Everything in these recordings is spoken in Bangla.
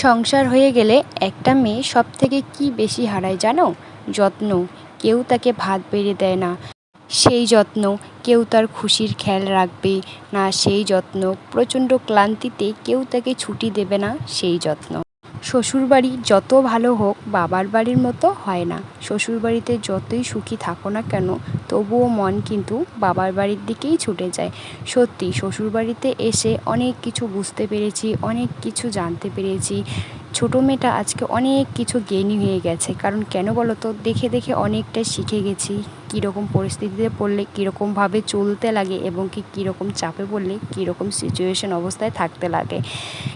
সংসার হয়ে গেলে একটা মেয়ে সব থেকে কি বেশি হারায় জানো? যত্ন। কেউ তাকে ভাত বেড়ে দেয় না সেই যত্ন, কেউ তার খুশির খেয়াল রাখবে না সেই যত্ন, প্রচণ্ড ক্লান্তিতে কেউ তাকে ছুটি দেবে না সেই যত্ন। শ্বশুরবাড়ি যত ভালো হোক বাবার বাড়ির মতো হয় না। শ্বশুরবাড়িতে যতই সুখী থাকো না কেন তবুও মন কিন্তু বাবার বাড়ির দিকেই ছুটে যায়। সত্যি শ্বশুরবাড়িতে এসে অনেক কিছু বুঝতে পেরেছি, অনেক কিছু জানতে পেরেছি। ছোটো মেয়েটা আজকে অনেক কিছু জ্ঞানী হয়ে গেছে। কারণ কেন বলো তো, দেখে দেখে অনেকটাই শিখে গেছি কীরকম পরিস্থিতিতে পড়লে কীরকমভাবে চলতে লাগে এবং কীরকম চাপে পড়লে কীরকম সিচুয়েশন অবস্থায় থাকতে লাগে।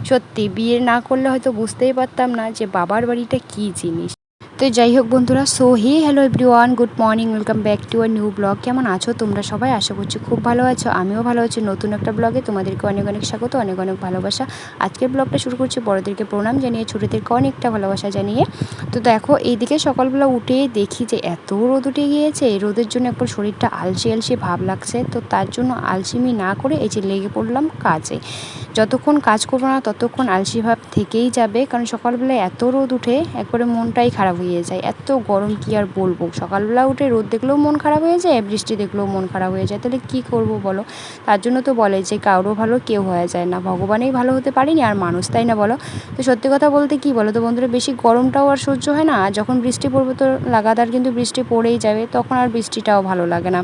সত্যি বিয়ে না করলে হয়তো বুঝতেই পারতাম না যে বাবার বাড়িটা কী জিনিস। তো যাই হোক বন্ধুরা, so hello everyone, good morning, welcome back to our new blog. কেমন আছো তোমরা সবাই? আশা করছি খুব ভালো আছো, আমিও ভালো আছি। নতুন একটা ব্লগে তোমাদেরকে অনেক অনেক স্বাগত, অনেক অনেক ভালোবাসা। আজকের ব্লগটা শুরু করছি বড়দেরকে প্রণাম জানিয়ে, ছোটোদেরকে অনেকটা ভালোবাসা জানিয়ে। তো দেখো এইদিকে সকালবেলা উঠে দেখি যে এত রোদ উঠে গিয়েছে, রোদের জন্য একবার শরীরটা আলসে আলসে ভাব লাগছে। তো তার জন্য আলসেমি না করে এই যে লেগে পড়লাম কাজে। যতক্ষণ কাজ করবো না ততক্ষণ আলসি ভাব থেকেই যাবে, কারণ সকালবেলায় এত রোদ উঠে একবারে মনটাই খারাপ হয়ে যায়। এত গরম কি আর বলবো, সকালবেলা উঠে রোদ দেখলেও মন খারাপ হয়ে যায়, বৃষ্টি দেখলেও মন খারাপ হয়ে যায়। তাহলে কি করব বলো? তার জন্য তো বলে যে কারো ভালো কেউ হয়ে যায় না, ভগবানেই ভালো হতে পারেনি আর মানুষ, তাই না বলো? তো সত্যি কথা বলতে কি বলো তো বন্ধুরা, বেশি গরমটাও আর সহ্য হয় না। আর যখন বৃষ্টি পড়বে তো লাগাতার কিন্তু বৃষ্টি পড়েই যাবে, তখন আর বৃষ্টিটাও ভালো লাগে না।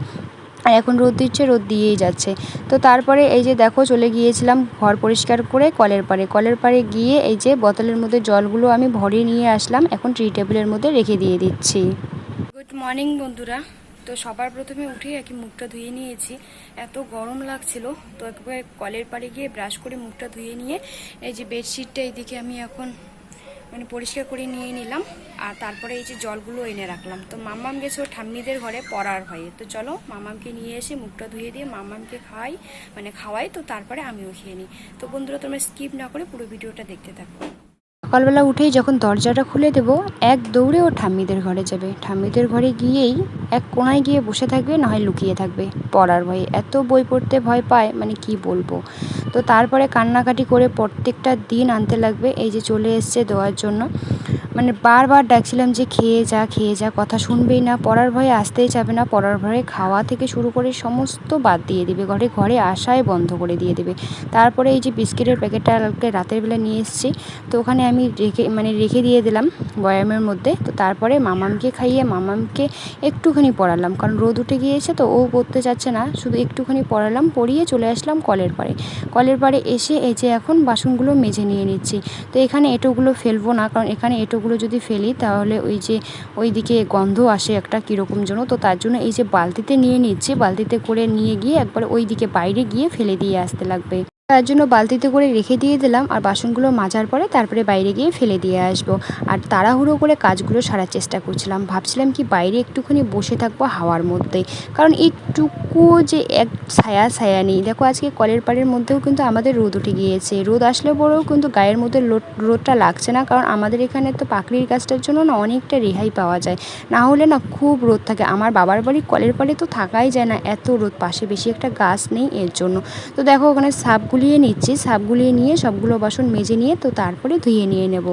আর এখন রোদ দিচ্ছে, রোদ দিয়েই যাচ্ছে। তো তারপরে এই যে দেখো চলে গিয়েছিলাম ঘর পরিষ্কার করে কলের পাড়ে গিয়ে এই যে বোতলের মধ্যে জলগুলো আমি ভরে নিয়ে আসলাম, এখন ট্রি টেবিলের মধ্যে রেখে দিয়ে দিচ্ছি। গুড মর্নিং বন্ধুরা। তো সবার প্রথমে উঠেই আর কি মুখটা ধুয়ে নিয়েছি, এত গরম লাগছিল। তো একবার কলের পাড়ে গিয়ে ব্রাশ করে মুখটা ধুয়ে নিয়ে এই যে বেডশিটটা এইদিকে আমি এখন পরিষ্কার করে নিয়ে নিলাম। আর তারপরে এই যে জলগুলো এনে রাখলাম। তো মাম্মাম গেছে ওর ঠাম্মিদের ঘরে পড়ার ভয়ে। তো চলো মাম্মামকে নিয়ে এসে মুখটা ধুয়ে দিয়ে মাম্মামকে খাওয়াই, তো তারপরে আমিও খেয়ে নিই। তো বন্ধুরা তোমরা স্কিপ না করে পুরো ভিডিওটা দেখতে থাকো। সকালবেলা উঠেই যখন দরজাটা খুলে দেবো, এক দৌড়ে ও ঠাম্মিদের ঘরে যাবে। ঠাম্মিদের ঘরে গিয়েই এক কোণায় গিয়ে বসে থাকবে, না হয় লুকিয়ে থাকবে পড়ার ভয়ে। এত বই পড়তে ভয় পায় মানে কি বলবো। তো তারপরে কান্নাকাটি করে প্রত্যেকটা দিন আনতে লাগবে। এই যে চলে এসছে দেওয়ার জন্য, বারবার ডাকছিলাম যে খেয়ে যা, কথা শুনবেই না। পড়ার ভয়ে আসতেই যাবে না, পড়ার ভয়ে খাওয়া থেকে শুরু করে সমস্ত বাদ দিয়ে দেবে, ঘরে আসাই বন্ধ করে দিয়ে দেবে। তারপরে এই যে বিস্কিটের প্যাকেটটা রাতের বেলা নিয়ে এসেছি, তো ওখানে আমি রেখে দিয়ে দিলাম বয়ামের মধ্যে। তো তারপরে মামামকে খাইয়ে মামামকে একটুখানি পড়ালাম, কারণ রোদ উঠে গিয়েছে তো ও পড়তে চাচ্ছে না, শুধু একটুখানি পড়ালাম, পড়িয়ে চলে আসলাম কলের পাড়ে এসে এই যে এখন বাসনগুলো মেজে নিয়ে নিচ্ছি। তো এখানে এঁটোগুলো ফেলবো না, কারণ এখানে এঁটোগুলো যদি ফেলি তাহলে ওই দিকে গন্ধ আসে একটা কীরকম যেন। তো তার জন্য এই যে বালতিতে নিয়ে নিচ্ছি, বালতিতে করে নিয়ে গিয়ে একবার ওই দিকে বাইরে গিয়ে ফেলে দিয়ে আসতে লাগবে। তার জন্য বালতিতে করে রেখে দিয়ে দিলাম, আর বাসনগুলো মাজার পরে তারপরে বাইরে গিয়ে ফেলে দিয়ে আসবো। আর তাড়াহুড়ো করে কাজগুলো সারার চেষ্টা করছিলাম, ভাবছিলাম কি বাইরে একটুখানি বসে থাকবো হাওয়ার মধ্যে, কারণ একটুকু যে এক ছায়া নেই। দেখো আজকে কলের পাড়ের মধ্যেও কিন্তু আমাদের রোদ উঠে গিয়েছে, রোদ আসলে পরেও কিন্তু গায়ের মধ্যে রোদটা লাগছে না, কারণ আমাদের এখানে তো পাকড়ির গাছটার জন্য না অনেকটা রেহাই পাওয়া যায়, না হলে না খুব রোদ থাকে। আমার বাবার বাড়ির কলের পাড়ে তো থাকাই যায় না, এত রোদ, পাশে বেশি একটা গাছ নেই এর জন্য। তো দেখো ওখানে সাপ গুলিয়ে নিচ্ছি, সাপ গুলিয়ে নিয়ে সবগুলো বাসন মেজে নিয়ে তো তারপরে ধুয়ে নিয়ে নেব।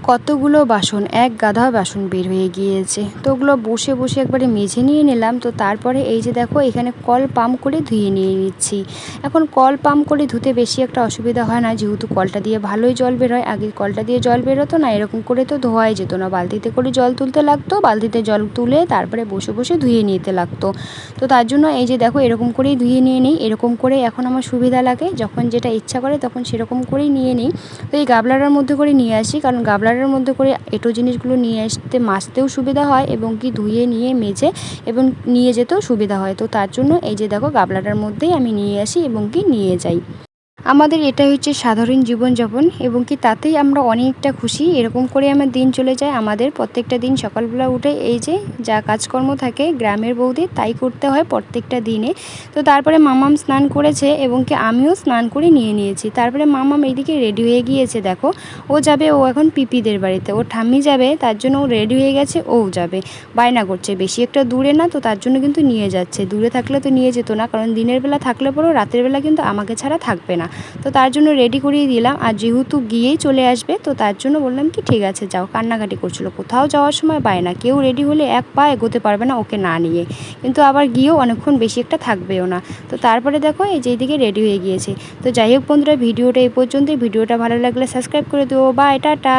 কতগুলো বাসন, এক গাদা বাসন বের হয়ে গিয়েছে। তো ওগুলো বসে বসে একবারে মেজে নিয়ে নিলাম। তো তারপরে এই যে দেখো এখানে কল পাম্প করে ধুয়ে নিয়ে নিচ্ছি। এখন কল পাম্প করে ধুতে বেশি একটা অসুবিধা হয় না, যেহেতু কলটা দিয়ে ভালোই জল বের হয়। আগে কলটা দিয়ে জল বেরোতো না, এরকম করে তো ধোয়াই যেত না, বালতিতে করে জল তুলতে লাগতো, বালতিতে জল তুলে তারপরে বসে বসে ধুয়ে নিতে লাগতো। তো তার জন্য এই যে দেখো এরকম করেই ধুয়ে নিয়ে নিই। এরকম করে এখন আমার সুবিধা লাগে, যখন যেটা ইচ্ছা করে তখন সেরকম করেই নিয়ে নিই। তো এই গাবলাটার মধ্যে করে নিয়ে আসি, কারণ গাবলাটার মধ্যে করে এঁটো জিনিসগুলো নিয়ে আসতে মাজতেও সুবিধা হয় এবং কি ধুয়ে নিয়ে মেজে এবং নিয়ে যেতেও সুবিধা হয়। তো তার জন্য এই যে দেখো গাবলাটার মধ্যেই আমি নিয়ে আসি এবং কি নিয়ে যাই। আমাদের এটাই হচ্ছে সাধারণ জীবনযাপন এবং কি তাতেই আমরা অনেকটা খুশি। এরকম করে আমার দিন চলে যায়। আমাদের প্রত্যেকটা দিন সকালবেলা উঠে এই যে যা কাজকর্ম থাকে গ্রামের বউদের তাই করতে হয় প্রত্যেকটা দিনে। তো তারপরে মামাম স্নান করেছে এবং কি আমিও স্নান করে নিয়ে নিয়েছি। তারপরে মামাম এইদিকে রেডি হয়ে গিয়েছে, দেখো ও যাবে, ও এখন পিপিদের বাড়িতে, ও ঠাম্মি যাবে, তার জন্য ও রেডি হয়ে গেছে, ও যাবে, বায়না করছে। বেশি একটা দূরে না, তো তার জন্য কিন্তু নিয়ে যাচ্ছে। দূরে থাকলে তো নিয়ে যেত না, কারণ দিনের বেলা থাকলে পরেও রাতের বেলা কিন্তু আমাকে ছাড়া থাকবে না। তো তার জন্য রেডি করিয়ে দিলাম, আর যেহেতু গিয়েই চলে আসবে তো তার জন্য বললাম কি ঠিক আছে যাও। কান্নাকাটি করছিল, কোথাও যাওয়ার সময় বায়না, কেউ রেডি হলে এক পা এগোতে পারবে না ওকে না নিয়ে, কিন্তু আবার গিয়েও অনেকক্ষণ বেশি একটা থাকবেও না। তো তারপরে দেখো এই যে দিকে রেডি হয়ে গিয়েছে। তো যাই হোক বন্ধুরা, ভিডিওটা এই পর্যন্তই। ভিডিওটা ভালো লাগলে সাবস্ক্রাইব করে দেবো। Bye, tata.